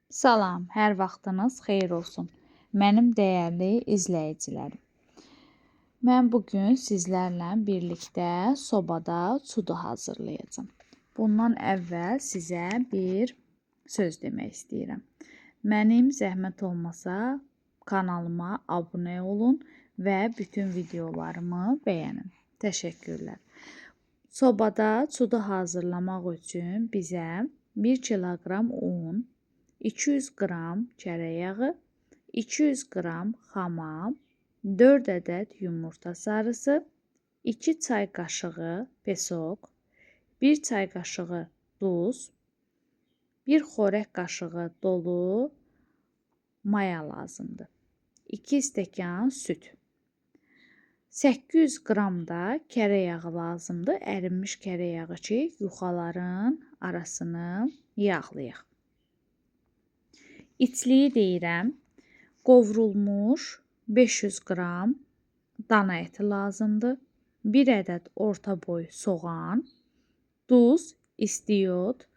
Salam, hər vaxtınız xeyir olsun. Mənim dəyərli izləyicilərim. Mən bu gün sizlərlə birlikdə sobada çudu hazırlayacağam. Bundan əvvəl sizə bir söz demək istəyirəm. Mənim zəhmət olmasa kanalıma abunə olun və bütün videolarımı bəyənin. Təşəkkürlər. Sobada çudu hazırlamaq üçün bizə 1 kiloqram un, 200 qram kərə yağı, 200 qram xamam, 4 ədəd yumurta sarısı, 2 çay qaşığı pesoq, 1 çay qaşığı duz, 1 xörək qaşığı dolu maya lazımdır. 2 stəkan süd. 800 qram da kərə yağı lazımdır. Ərinmiş kərə yağı ki, yuxaların arasını yağlayaq. İçliyi deyirəm, qovrulmuş 500 qram dana əti lazımdır. 1 ədəd orta boy soğan, duz, istiyot,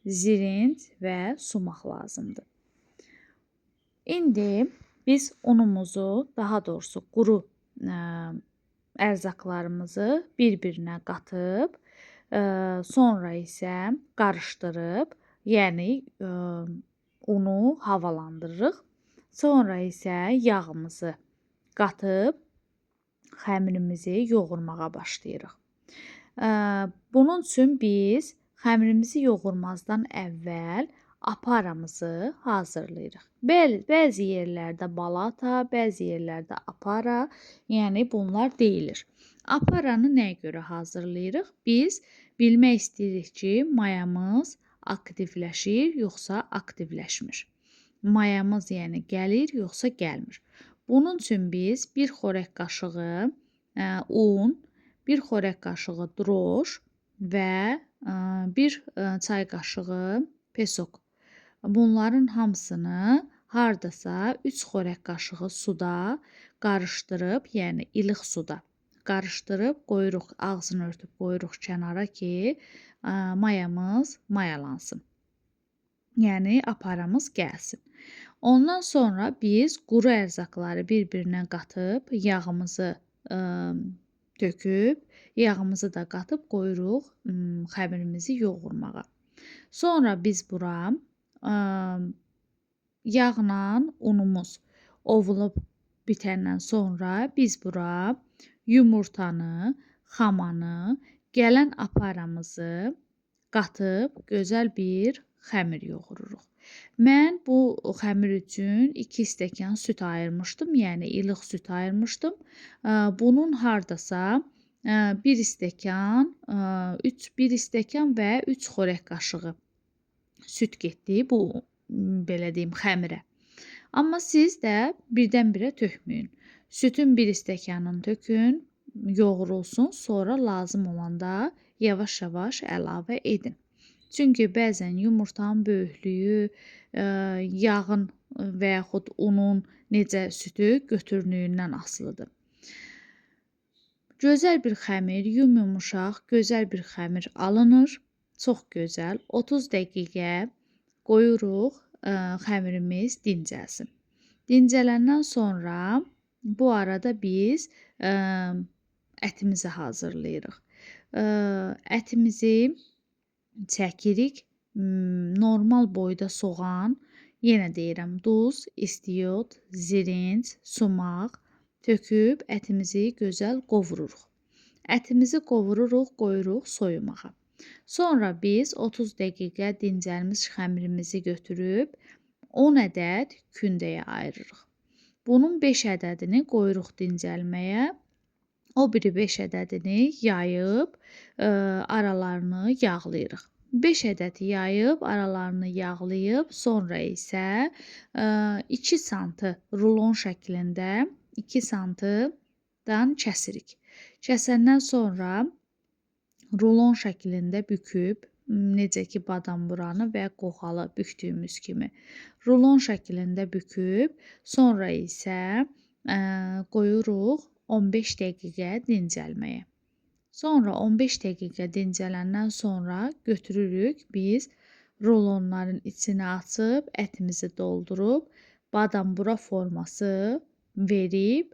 zirinc və sumaq lazımdır. İndi biz unumuzu, daha doğrusu quru ərzaqlarımızı bir-birinə qatıb, sonra isə qarışdırıb, yəni unu havalandırırıq. Sonra isə yağımızı qatıb xəmirimizi yoğurmağa başlayırıq. Bunun üçün biz xəmirimizi yoğurmazdan əvvəl aparamızı hazırlayırıq. Bəzi yerlərdə balata, bəzi yerlərdə apara, yəni bunlar deyilir. Aparanı nəyə görə hazırlayırıq? Biz bilmək istəyirik ki, mayamız aktivləşir, yoxsa aktivləşmir. Mayamız yəni gəlir, yoxsa gəlmir. Bunun üçün biz 1 xörək qaşığı un, 1 xörək qaşığı droş və 1 çay qaşığı pesoq. Bunların hamısını hardasa 3 xörək qaşığı suda qarışdırıb, yəni ilıq suda qarışdırıb qoyuruq, ağzını örtüb qoyuruq kənara ki, mayamız mayalansın. Yəni aparamız gəlsin. Ondan sonra biz quru ərzaqları bir-birinə qatıb, yağımızı töküb, yağımızı da qatıb qoyuruq xəmirimizi yoğurmağa. Sonra biz bura yağla unumuz ovulub bitəndən sonra biz bura yumurtanı, xamanı, gələn aparamızı qatıb gözəl bir xəmir yoğururuq. Mən bu xəmir üçün 2 stəkan süd ayırmışdım, yəni ilıq süd ayırmışdım. Bunun hardasa 1 stəkan, 1 stəkan və 3 xörək qaşığı süd getdi bu belə deyim xəmirə. Amma siz də birdən-birə tökməyin. Südün 1 stəkanını tökün, yoğurulsun, sonra lazım olanda yavaş-yavaş əlavə edin. Çünki bəzən yumurtanın böyüklüyü, yağın və yaxud unun necə südü götürünüyündən asılıdır. Gözəl bir xəmir, yumuşaq, gözəl bir xəmir alınır. Çox gözəl. 30 dəqiqə qoyuruq, xəmirimiz dincəlsin. Dincələndən sonra bu arada biz ətimizi hazırlayırıq. Ətimizi çəkirik. Normal boyda soğan, yenə deyirəm, duz, istiyot, zirinc, sumaq töküb ətimizi gözəl qovururuq. Ətimizi qovururuq, qoyuruq soyumağa. Sonra biz 30 dəqiqə dincəlmiş xəmirimizi götürüb 10 ədəd kündəyə ayırırıq. Bunun 5 ədədini qoyuruq dincəlməyə. O biri 5 ədədini yayıb aralarını yağlayırıq. 5 ədəd yayıb aralarını yağlayıb, sonra isə 2 sm rulon şəklində 2 sm-dan kəsirik. Kəsəndən sonra rulon şəklində büküb, necə ki badam buranı və qoğalı bükdüyümüz kimi rulon şəklində büküb, sonra isə qoyuruq 15 dəqiqə dincəlməyə. Sonra 15 dəqiqə dincələndən sonra götürürük biz rulonların içinə açıb ətimizi doldurub badambura forması verib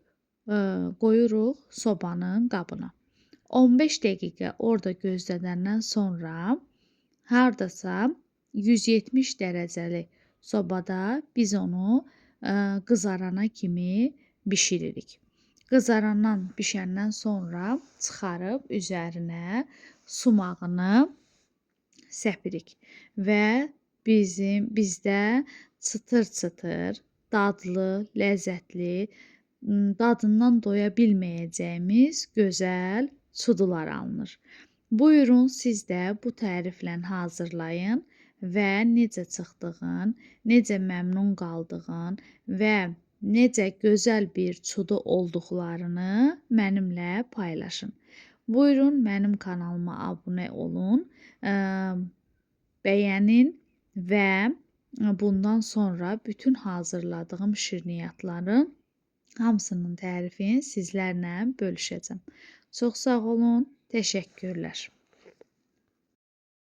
qoyuruq sobanın qabına. 15 dəqiqə orada gözlədəndən sonra hardasa 170 dərəcəli sobada biz onu qızarana kimi bişiririk. Qızarandan bişəndən sonra çıxarıb üzərinə sumağını səpirik və bizdə çıtır-çıtır, dadlı, ləzzətli, dadından doya bilməyəcəyimiz gözəl çudular alınır. Buyurun siz də bu təriflə hazırlayın və necə çıxdığın, necə məmnun qaldığın və necə gözəl bir çudu olduqlarını mənimlə paylaşın. Buyurun mənim kanalıma abunə olun, bəyənin və bundan sonra bütün hazırladığım şirniyyatların hamısının tərifini sizlərlə bölüşəcəm. Çox sağ olun, təşəkkürlər.